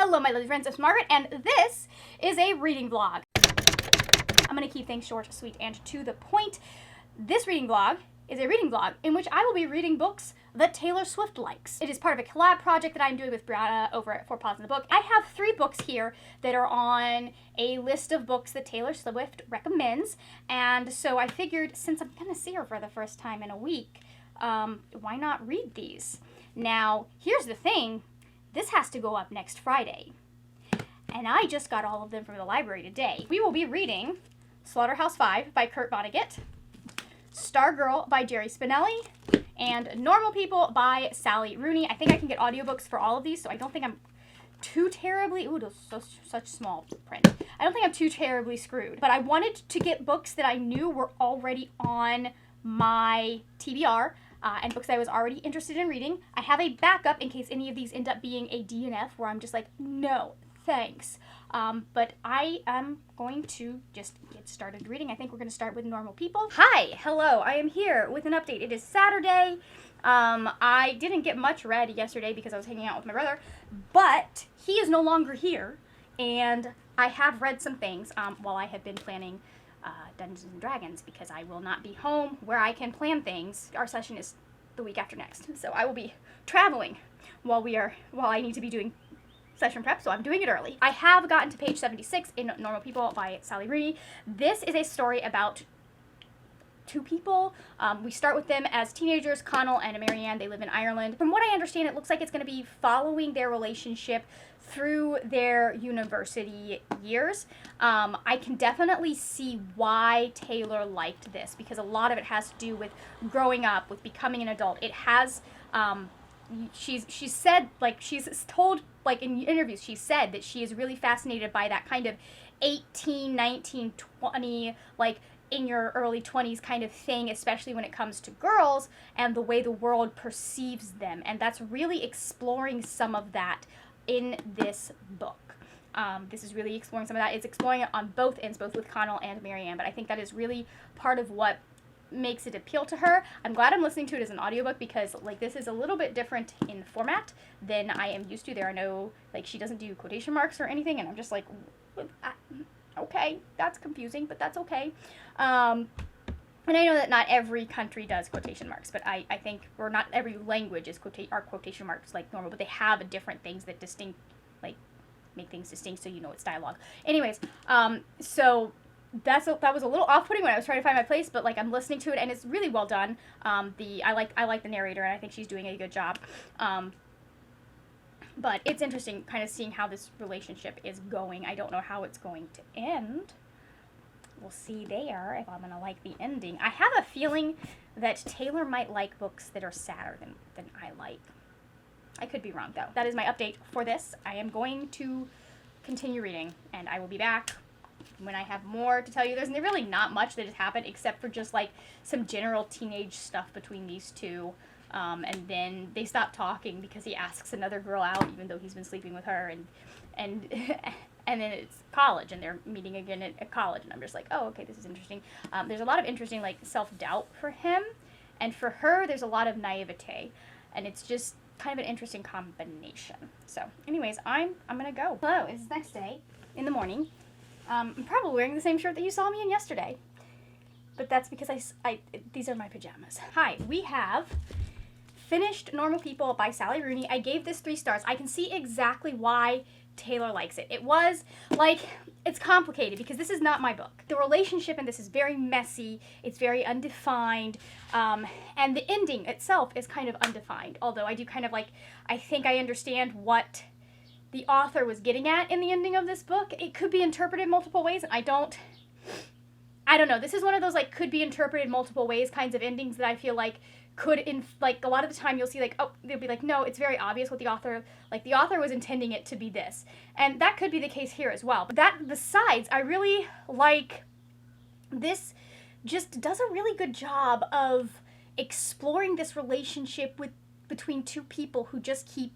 Hello my lovely friends, it's Margaret, and this is a reading vlog. I'm going to keep things short, sweet, and to the point. This reading vlog is a reading vlog in which I will be reading books that Taylor Swift likes. It is part of a collab project that I'm doing with Brianna over at 4 Paws in the Book. I have 3 books here that are on a list of books that Taylor Swift recommends, and so I figured since I'm going to see her for the first time in a week, why not read these? Now, here's the thing. This has to go up next Friday, and I just got all of them from the library today. We will be reading Slaughterhouse-Five by Kurt Vonnegut, Stargirl by Jerry Spinelli, and Normal People by Sally Rooney. I think I can get audiobooks for all of these, so I don't think I'm too terribly, ooh, such small print. I don't think I'm too terribly screwed, but I wanted to get books that I knew were already on my TBR, and books that I was already interested in reading. I have a backup in case any of these end up being a DNF where I'm just like, no, thanks. But I am going to just get started reading. I think we're going to start with Normal People. Hi, hello, I am here with an update. It is Saturday. I didn't get much read yesterday because I was hanging out with my brother, but he is no longer here, and I have read some things while I have been planning Dungeons & Dragons, because I will not be home where I can plan things. Our session is the week after next, so I will be traveling while I need to be doing session prep, so I'm doing it early. I have gotten to page 76 in Normal People by Sally Rooney. This is a story about 2 people. We start with them as teenagers, Connell and Marianne. They live in Ireland. From what I understand, it looks like it's going to be following their relationship through their university years. I can definitely see why Taylor liked this, because a lot of it has to do with growing up, with becoming an adult. It has, she's said, like, she's told, like, in interviews, she said that she is really fascinated by that kind of 18, 19, 20, like, in your early 20s kind of thing, especially when it comes to girls and the way the world perceives them. And that's really exploring some of that in this book. This is really exploring some of that. It's exploring it on both ends, both with Connell and Marianne, but I think that is really part of what makes it appeal to her. I'm glad I'm listening to it as an audiobook, because, like, this is a little bit different in format than I am used to. There are no, like, she doesn't do quotation marks or anything, and I'm just like, okay, that's confusing, but that's okay. And I know that not every country does quotation marks, but I think, or not every language is quotation marks like normal, but they have different things that make things distinct, so you know it's dialogue. Anyways, so that was a little off-putting when I was trying to find my place, but, like, I'm listening to it and it's really well done. I like the narrator, and I think she's doing a good job. But it's interesting kind of seeing how this relationship is going. I don't know how it's going to end. We'll see there if I'm going to like the ending. I have a feeling that Taylor might like books that are sadder than I like. I could be wrong, though. That is my update for this. I am going to continue reading, and I will be back when I have more to tell you. There's really not much that has happened except for just, like, some general teenage stuff between these two. And then they stop talking because he asks another girl out, even though he's been sleeping with her, and then it's college, and they're meeting again at college, and I'm just like, oh, okay, this is interesting. There's a lot of interesting, like, self-doubt for him, and for her, there's a lot of naivete, and it's just kind of an interesting combination. So, anyways, I'm gonna go. Hello, it's the next day in the morning. I'm probably wearing the same shirt that you saw me in yesterday, but that's because these are my pajamas. Hi, we have finished Normal People by Sally Rooney. I gave this 3 stars. I can see exactly why Taylor likes it. It was, like, it's complicated because this is not my book. The relationship in this is very messy. It's very undefined. And the ending itself is kind of undefined. Although I do kind of, like, I think I understand what the author was getting at in the ending of this book. It could be interpreted multiple ways, and I don't know. This is one of those, like, could be interpreted multiple ways kinds of endings that I feel like could, like, a lot of the time you'll see, like, oh, they'll be like, no, it's very obvious what the author was intending it to be this. And that could be the case here as well. But that besides, I really like this just does a really good job of exploring this relationship between 2 people who just keep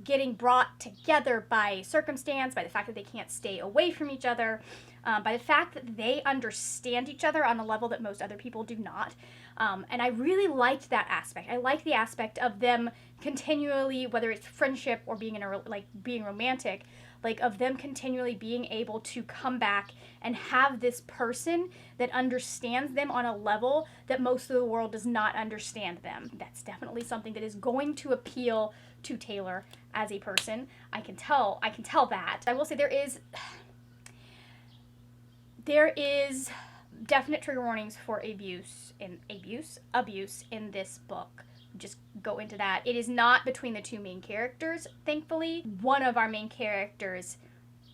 getting brought together by circumstance, by the fact that they can't stay away from each other, by the fact that they understand each other on a level that most other people do not. And I really liked that aspect. I liked the aspect of them continually, whether it's friendship or being in a, like being romantic, like of them continually being able to come back and have this person that understands them on a level that most of the world does not understand them. That's definitely something that is going to appeal to Taylor as a person. I can tell that. I will say there is definite trigger warnings for abuse in this book. Just go into that. It is not between the two main characters, thankfully. One of our main characters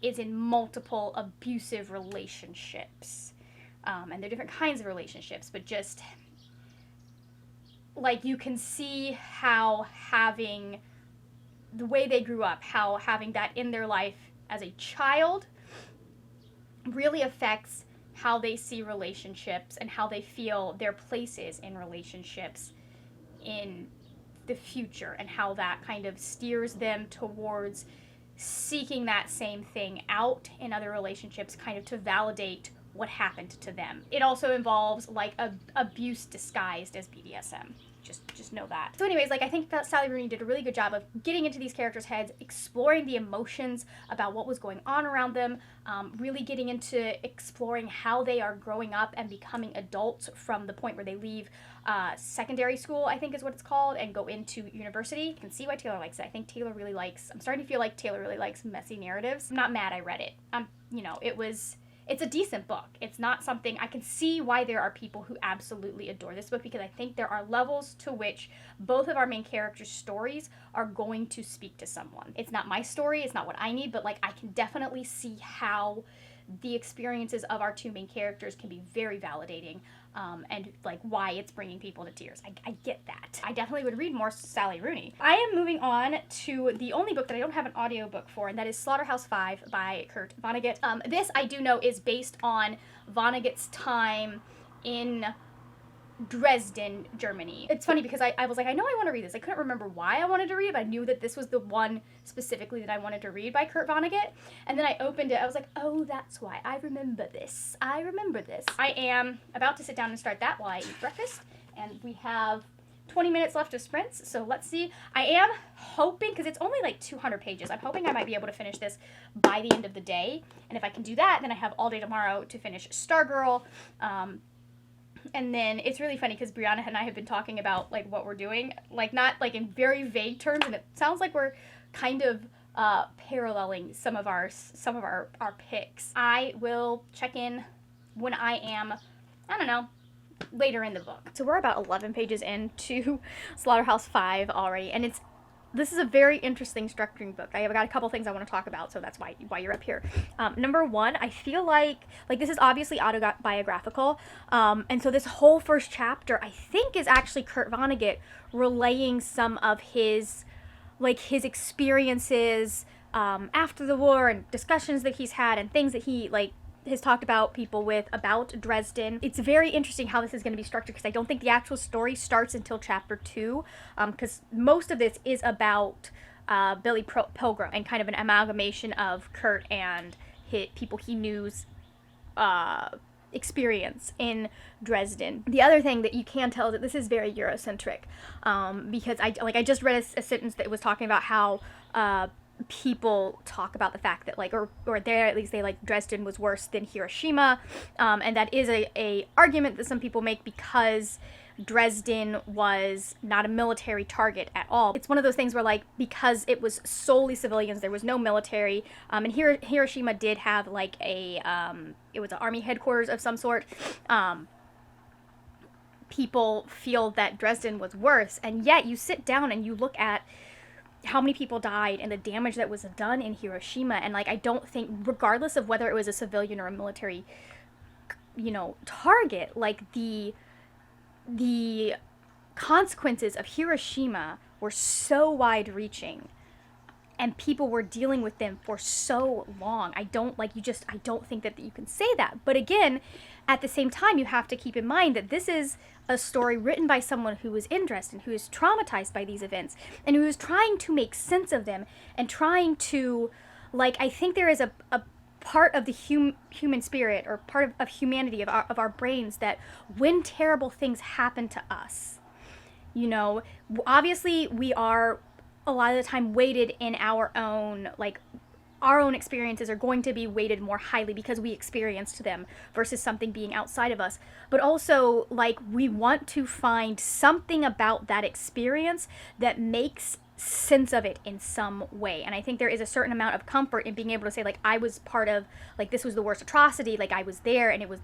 is in multiple abusive relationships. And they're different kinds of relationships, but just, like, you can see how having the way they grew up, how having that in their life as a child really affects how they see relationships and how they feel their places in relationships in the future, and how that kind of steers them towards seeking that same thing out in other relationships, kind of to validate what happened to them. It also involves like abuse disguised as BDSM. Just know that. So anyways, like, I think that Sally Rooney did a really good job of getting into these characters' heads, exploring the emotions about what was going on around them, really getting into exploring how they are growing up and becoming adults from the point where they leave secondary school, I think is what it's called, and go into university. You can see why Taylor likes it. I think Taylor really likes, I'm starting to feel like Taylor really likes messy narratives. I'm not mad I read it. You know, it's a decent book. It's not something, I can see why there are people who absolutely adore this book, because I think there are levels to which both of our main characters' stories are going to speak to someone. It's not my story, it's not what I need, but like, I can definitely see how the experiences of our two main characters can be very validating, and like why it's bringing people to tears. I get that. I definitely would read more Sally Rooney. I am moving on to the only book that I don't have an audiobook for, and that is Slaughterhouse-Five by Kurt Vonnegut. This I do know is based on Vonnegut's time in Dresden, Germany. It's funny because I was like, I know I want to read this. I couldn't remember why I wanted to read it, but I knew that this was the one specifically that I wanted to read by Kurt Vonnegut. And then I opened it. I was like, oh, that's why. I remember this. I am about to sit down and start that while I eat breakfast. And we have 20 minutes left of sprints, so let's see. I am hoping, because it's only like 200 pages, I'm hoping I might be able to finish this by the end of the day. And if I can do that, then I have all day tomorrow to finish Stargirl. And then it's really funny because Brianna and I have been talking about like what we're doing, like not like in very vague terms, and it sounds like we're kind of paralleling some of our picks. I will check in when I am, I don't know, later in the book. So we're about 11 pages into Slaughterhouse-Five already, and this is a very interesting structuring book. I have got a couple things I want to talk about, so that's why you're up here. Number one, I feel like this is obviously autobiographical, and so this whole first chapter, I think, is actually Kurt Vonnegut relaying some of his experiences after the war, and discussions that he's had, and things that he has talked about people with about Dresden. It's very interesting how this is going to be structured, because I don't think the actual story starts until chapter 2, because most of this is about Billy Pilgrim and kind of an amalgamation of Kurt and people he knew's experience in Dresden. The other thing that you can tell is that this is very Eurocentric, because I just read a sentence that was talking about how people talk about the fact that or there at least they Dresden was worse than Hiroshima, and that is a argument that some people make because Dresden was not a military target at all. It's one of those things where because it was solely civilians, there was no military, and Hiroshima did have it was an army headquarters of some sort. People feel that Dresden was worse, and yet you sit down and you look at how many people died and the damage that was done in Hiroshima, and I don't think, regardless of whether it was a civilian or a military target, the consequences of Hiroshima were so wide-reaching and people were dealing with them for so long. I don't think that you can say that. But again, at the same time, you have to keep in mind that this is a story written by someone who was in Dresden, who is traumatized by these events, and who is trying to make sense of them, and trying to, I think there is a part of the human spirit, or part of humanity, of our brains, that when terrible things happen to us, You know, obviously we are a lot of the time weighted in our own, like, our own experiences are going to be weighted more highly because we experienced them versus something being outside of us. But also, like, we want to find something about that experience that makes sense of it in some way. And I think there is a certain amount of comfort in being able to say, like, I was part of, like, this was the worst atrocity, like, I was there, and it was,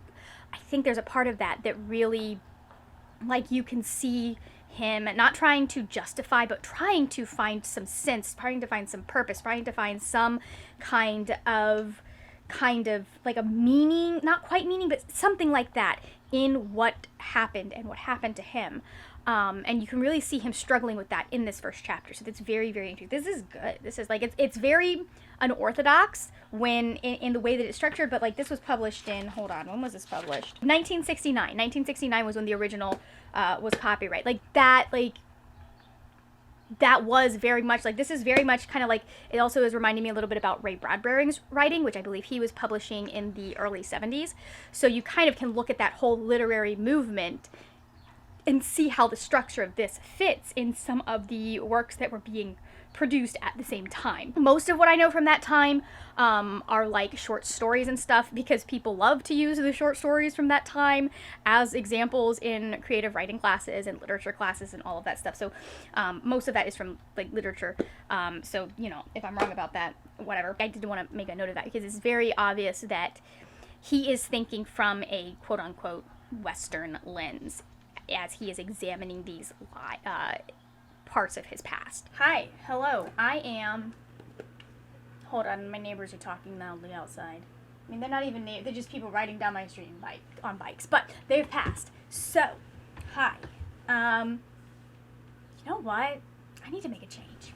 I think there's a part of that that really, like, you can see him not trying to justify, but trying to find some sense, trying to find some purpose, trying to find some kind of like a meaning, not quite meaning, but something like that in what happened and what happened to him. And you can really see him struggling with that in this first chapter. So that's very, very interesting. This is good. This is like, it's very unorthodox when in the way that it's structured, but like this was published in, hold on, when was this published? 1969. 1969 was when the original was copyright. Like that was very much like, this is very much kind of like, it also is reminding me a little bit about Ray Bradbury's writing, which I believe he was publishing in the early 70s. So you kind of can look at that whole literary movement and see how the structure of this fits in some of the works that were being produced at the same time. Most of what I know from that time are like short stories and stuff, because people love to use the short stories from that time as examples in creative writing classes and literature classes and all of that stuff. So most of that is from like literature. So, you know, if I'm wrong about that, whatever. I did want to make a note of that because it's very obvious that he is thinking from a quote unquote Western lens as he is examining these parts of his past. Hi, hello, I am, hold on, my neighbors are talking loudly outside. I mean, they're not even they're just people riding down my street on bikes, but they've passed. So, hi. You know what? I need to make a change.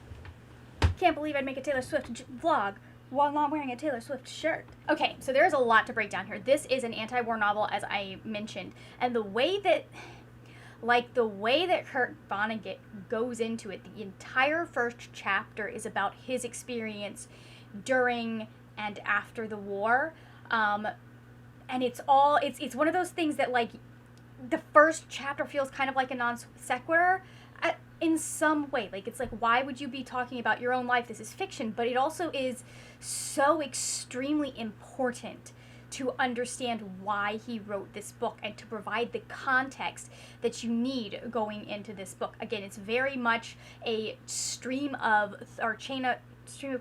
Can't believe I'd make a Taylor Swift vlog while not wearing a Taylor Swift shirt. Okay, so there is a lot to break down here. This is an anti-war novel, as I mentioned, and the way that Kurt Vonnegut goes into it, the entire first chapter is about his experience during and after the war. And it's one of those things that, like, the first chapter feels kind of like a non sequitur in some way. Like, it's like, why would you be talking about your own life? This is fiction. But it also is so extremely important to understand why he wrote this book and to provide the context that you need going into this book. Again, it's very much a stream of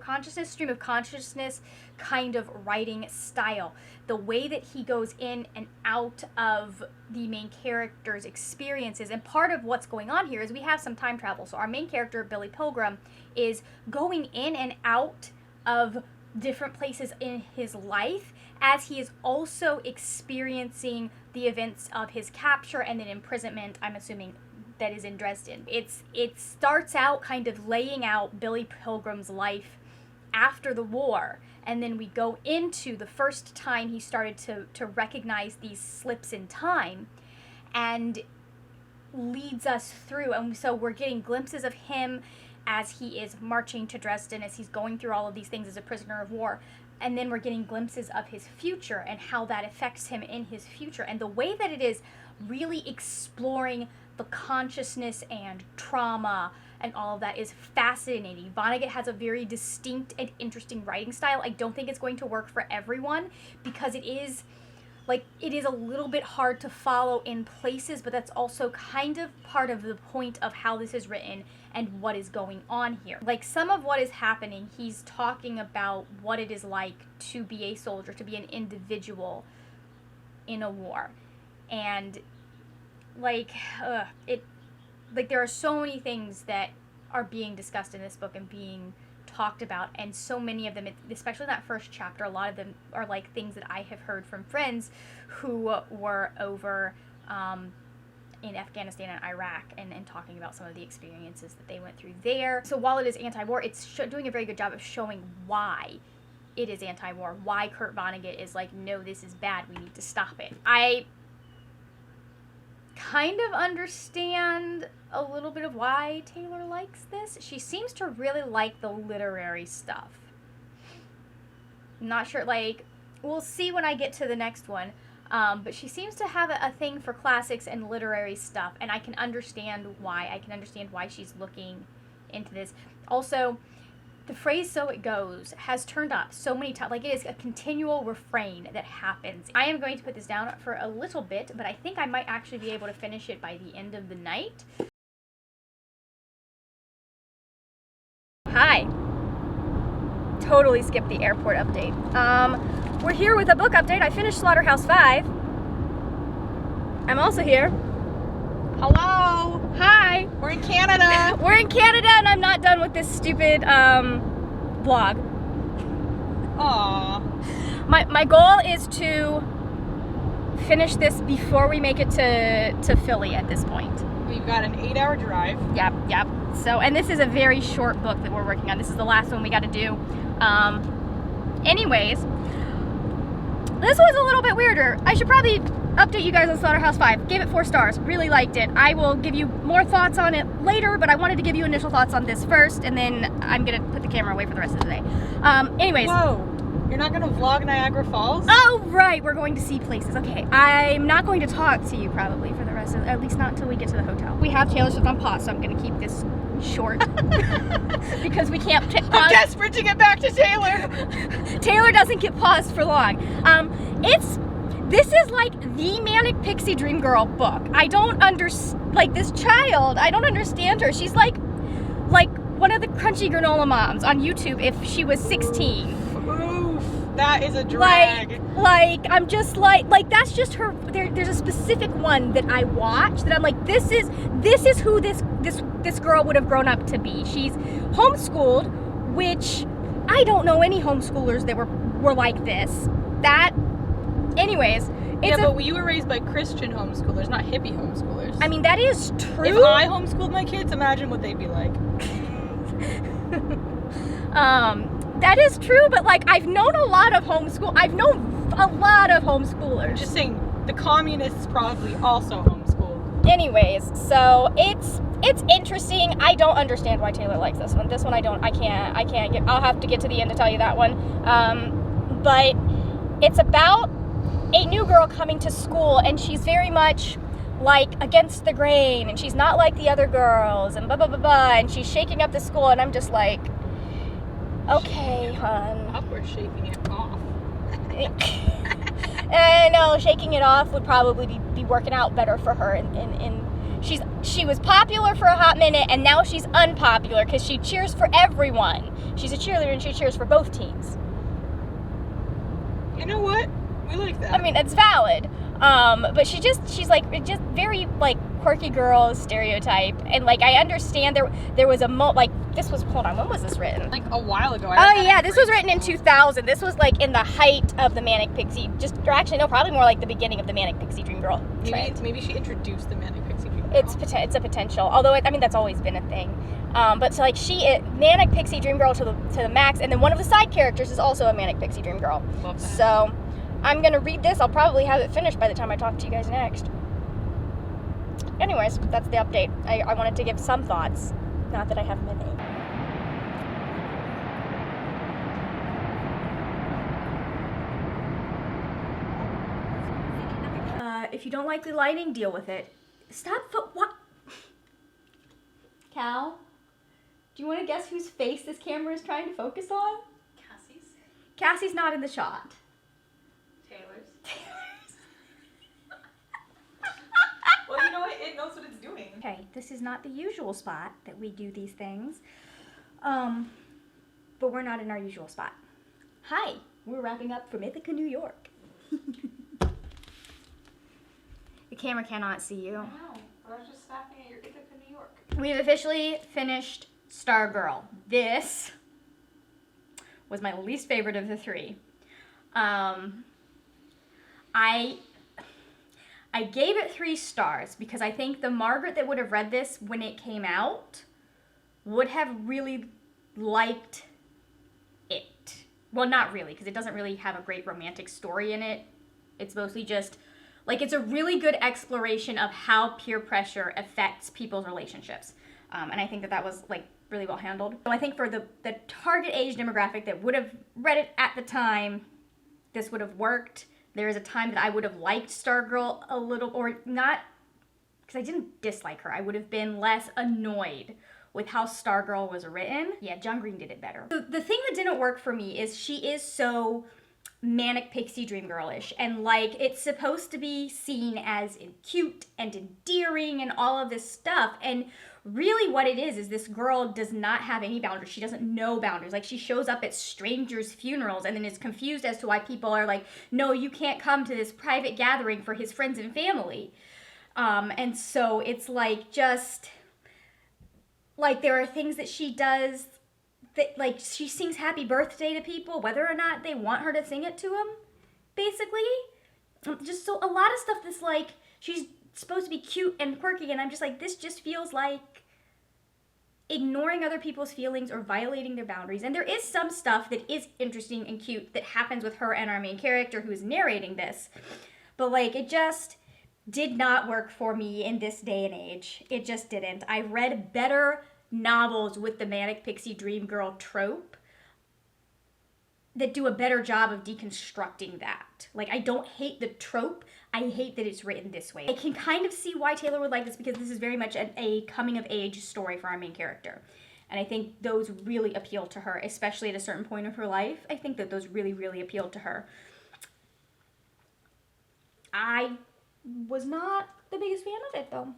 consciousness kind of writing style. The way that he goes in and out of the main character's experiences, and part of what's going on here is we have some time travel. So our main character, Billy Pilgrim, is going in and out of different places in his life as he is also experiencing the events of his capture and then imprisonment, I'm assuming, that is in Dresden. It starts out kind of laying out Billy Pilgrim's life after the war, and then we go into the first time he started to recognize these slips in time, and leads us through. And so we're getting glimpses of him as he is marching to Dresden, as he's going through all of these things as a prisoner of war. And then we're getting glimpses of his future and how that affects him in his future. And the way that it is really exploring the consciousness and trauma and all of that is fascinating. Vonnegut has a very distinct and interesting writing style. I don't think it's going to work for everyone because it is a little bit hard to follow in places, but that's also kind of part of the point of how this is written and what is going on here. Like, some of what is happening, he's talking about what it is like to be a soldier, to be an individual in a war. And there are so many things that are being discussed in this book and being talked about, and so many of them, especially in that first chapter, a lot of them are like things that I have heard from friends who were over in Afghanistan and Iraq and talking about some of the experiences that they went through there. So while it is anti-war, it's doing a very good job of showing why it is anti-war, why Kurt Vonnegut is like, no, this is bad, we need to stop it. I kind of understand a little bit of why Taylor likes this. She seems to really like the literary stuff. I'm not sure, like, we'll see when I get to the next one. But she seems to have a thing for classics and literary stuff, and I can understand why. I can understand why she's looking into this. Also, the phrase "so it goes" has turned up so many times. Like, it is a continual refrain that happens. I am going to put this down for a little bit, but I think I might actually be able to finish it by the end of the night. Hi. Totally skipped the airport update. We're here with a book update. I finished Slaughterhouse-5. I'm also here. Hello. Hi. We're in Canada. We're in Canada, and I'm not done with this stupid vlog. Aww. My goal is to finish this before we make it to Philly at this point. We've got an 8-hour drive. Yep. So, and this is a very short book that we're working on. This is the last one we got to do. Anyways, this was a little bit weirder. I should probably update you guys on Slaughterhouse-5. Gave it 4 stars. Really liked it. I will give you more thoughts on it later, but I wanted to give you initial thoughts on this first, and then I'm going to put the camera away for the rest of the day. Anyways. Whoa. You're not going to vlog Niagara Falls? Oh, right. We're going to see places. Okay. I'm not going to talk to you probably for the rest of, at least not until we get to the hotel. We have Taylor Swift on pause, so I'm going to keep this short because we can't pause. I'm desperate to get back to Taylor. Taylor doesn't get paused for long. This is like the Manic Pixie Dream Girl book. I don't understand, like, this child, I don't understand her. She's like one of the crunchy granola moms on YouTube if she was 16. Oof, that is a drag. Like I'm just like that's just her. There's a specific one that I watch that I'm like, this is who this girl would have grown up to be. She's homeschooled, which I don't know any homeschoolers that were like this. Anyways, but you were raised by Christian homeschoolers, not hippie homeschoolers. I mean, that is true. If I homeschooled my kids, imagine what they'd be like. That is true, but like I've known a lot of homeschoolers. I'm just saying, the communists probably also homeschooled. Anyways, so it's interesting. I don't understand why Taylor likes this one. This one I can't get. I'll have to get to the end to tell you that one. But it's about a new girl coming to school, and she's very much like against the grain, and she's not like the other girls, and blah blah blah blah, and she's shaking up the school, and I'm just like, okay, hon. Up or shaking it off. No, shaking it off would probably be working out better for her, and she was popular for a hot minute, and now she's unpopular because she cheers for everyone. She's a cheerleader and she cheers for both teams. You know what? We like that. I mean, it's valid. But she's like just very like quirky girl stereotype, and like I understand there was hold on, when was this written? Like a while ago. This was written in 2000. This was like in the height of the Manic Pixie, probably more like the beginning of the Manic Pixie Dream Girl trend. Maybe she introduced the Manic Pixie Dream Girl. It's a potential, although that's always been a thing. But so like Manic Pixie Dream Girl to the max, and then one of the side characters is also a Manic Pixie Dream Girl. Love that. So I'm gonna read this. I'll probably have it finished by the time I talk to you guys next. Anyways, that's the update. I wanted to give some thoughts. Not that I have many. If you don't like the lighting, deal with it. What? Cal? Do you want to guess whose face this camera is trying to focus on? Cassie's? Cassie's not in the shot. Taylor's? Well, you know what? It knows what it's doing. Okay, this is not the usual spot that we do these things. But we're not in our usual spot. Hi, we're wrapping up from Ithaca, New York. The camera cannot see you. I know. I was just snapping at your Ithaca, New York. We have officially finished Stargirl. This was my least favorite of the 3. I gave it 3 stars because I think the Margaret that would have read this when it came out would have really liked it. Well, not really, because it doesn't really have a great romantic story in it. It's mostly just, like, it's a really good exploration of how peer pressure affects people's relationships. And I think that was, like, really well handled. So I think for the target age demographic that would have read it at the time, this would have worked. there is a time that I would have liked Stargirl a little, or not, because I didn't dislike her. I would have been less annoyed with how Stargirl was written. Yeah, John Green did it better. The thing that didn't work for me is she is so manic pixie dream girlish, and like it's supposed to be seen as cute and endearing and all of this stuff, and really what it is this girl does not have any boundaries. She doesn't know boundaries. Like, she shows up at strangers' funerals and then is confused as to why people are like, no, you can't come to this private gathering for his friends and family. And so it's like, just like, there are things that she does that, like, she sings happy birthday to people whether or not they want her to sing it to them, basically. Just so a lot of stuff that's like, she's supposed to be cute and quirky, and I'm just like, this just feels like ignoring other people's feelings or violating their boundaries. And there is some stuff that is interesting and cute that happens with her and our main character who is narrating this, but like, it just did not work for me in this day and age. It just didn't. I read better novels with the manic pixie dream girl trope that do a better job of deconstructing that. Like, I don't hate the trope, I hate that it's written this way. I can kind of see why Taylor would like this, because this is very much a coming of age story for our main character. And I think those really appeal to her, especially at a certain point of her life. I think that those really, really appealed to her. I was not the biggest fan of it, though.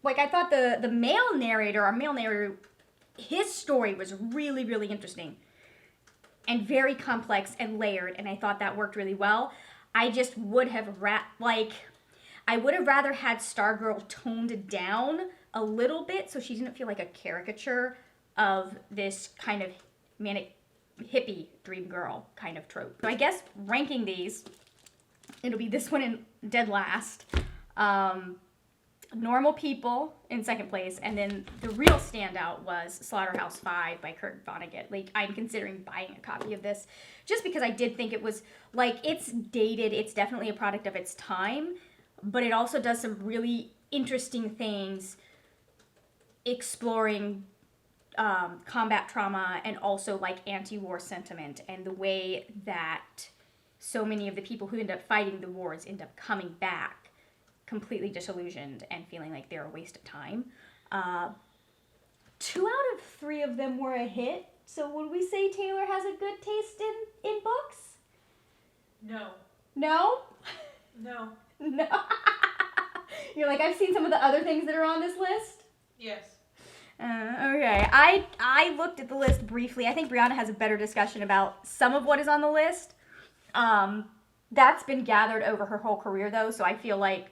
Like, I thought the male narrator, his story was really, really interesting and very complex and layered, and I thought that worked really well. I just would have I would have rather had Stargirl toned down a little bit so she didn't feel like a caricature of this kind of manic hippie dream girl kind of trope. So I guess ranking these, it'll be this one in dead last. Normal People in second place, and then the real standout was Slaughterhouse-Five by Kurt Vonnegut. Like, I'm considering buying a copy of this just because I did think it was, like, it's dated, it's definitely a product of its time, but it also does some really interesting things exploring combat trauma and also, like, anti-war sentiment, and the way that so many of the people who end up fighting the wars end up coming back completely disillusioned and feeling like they're a waste of time. 2 out of 3 of them were a hit. So would we say Taylor has a good taste in books? No. No? No. No. You're like, I've seen some of the other things that are on this list? Yes. Okay. I looked at the list briefly. I think Brianna has a better discussion about some of what is on the list. That's been gathered over her whole career, though, so I feel like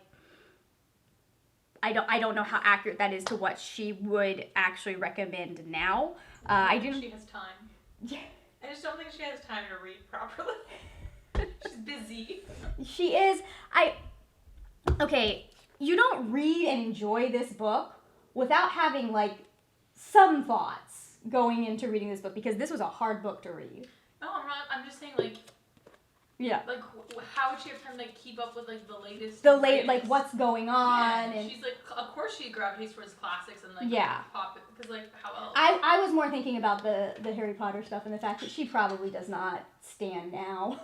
I don't know how accurate that is to what she would actually recommend now. I didn't. She has time. Yeah. I just don't think she has time to read properly. She's busy. She is. Okay, you don't read and enjoy this book without having, like, some thoughts going into reading this book, because this was a hard book to read. No, I'm not. I'm just saying, like, yeah. Like, how would she have time to keep up with, like, the latest? Like, what's going on? Yeah, and she's like, of course she gravitates towards classics and, like, yeah. pop it, because, like, how else? I was more thinking about the Harry Potter stuff and the fact that she probably does not stand now.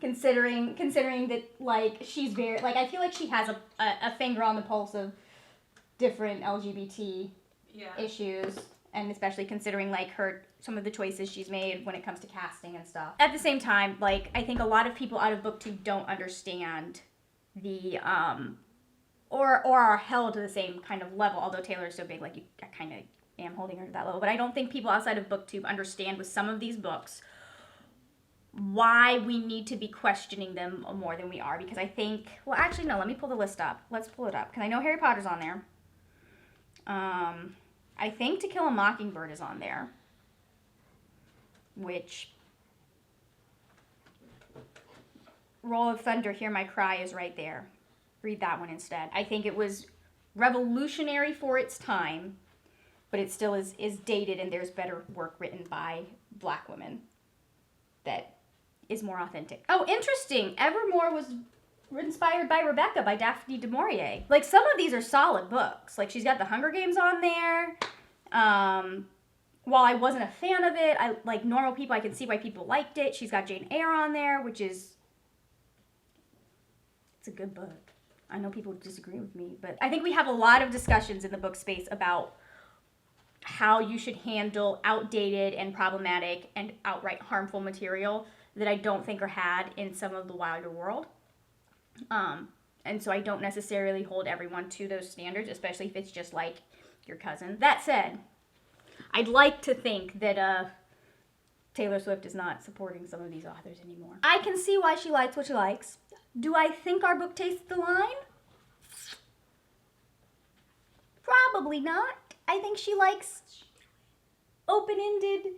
Considering that, like, she's very, like, I feel like she has a finger on the pulse of different LGBT issues, and especially considering, like, some of the choices she's made when it comes to casting and stuff. At the same time, like, I think a lot of people out of BookTube don't understand the, or are held to the same kind of level, although Taylor is so big, like, I kind of am holding her to that level, but I don't think people outside of BookTube understand with some of these books why we need to be questioning them more than we are, because I think, well, actually, no, let me pull the list up. Let's pull it up, because I know Harry Potter's on there. I think To Kill a Mockingbird is on there, which Roll of Thunder, Hear My Cry is right there. Read that one instead. I think it was revolutionary for its time, but it still is dated, and there's better work written by Black women that is more authentic. Oh, interesting. Evermore was inspired by Rebecca by Daphne du Maurier. Like, some of these are solid books. Like, she's got The Hunger Games on there. while I wasn't a fan of it, I like normal people, I can see why people liked it. She's got Jane Eyre on there, which is, it's a good book. I know people disagree with me, but I think we have a lot of discussions in the book space about how you should handle outdated and problematic and outright harmful material that I don't think are had in some of the wider world. And so I don't necessarily hold everyone to those standards, especially if it's just like your cousin. That said, I'd like to think that Taylor Swift is not supporting some of these authors anymore. I can see why she likes what she likes. Do I think our book tastes the line? Probably not. I think she likes open-ended,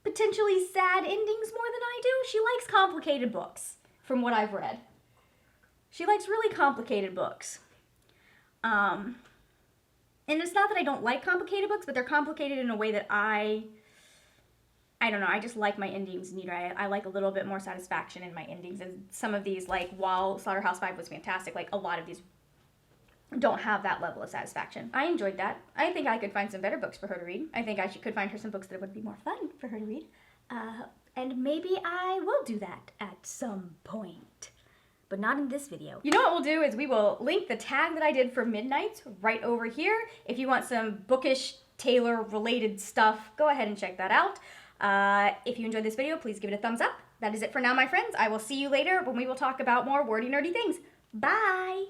potentially sad endings more than I do. She likes complicated books, from what I've read. She likes really complicated books. And it's not that I don't like complicated books, but they're complicated in a way that I don't know, I just like my endings neater. I like a little bit more satisfaction in my endings. And some of these, like, while Slaughterhouse-Five was fantastic, like, a lot of these don't have that level of satisfaction. I enjoyed that. I think I could find some better books for her to read. I think I could find her some books that would be more fun for her to read. And maybe I will do that at some point. But not in this video. You know what we'll do is we will link the tag that I did for Midnights right over here. If you want some bookish Taylor related stuff, go ahead and check that out. If you enjoyed this video, please give it a thumbs up. That is it for now, my friends. I will see you later when we will talk about more wordy, nerdy things. Bye!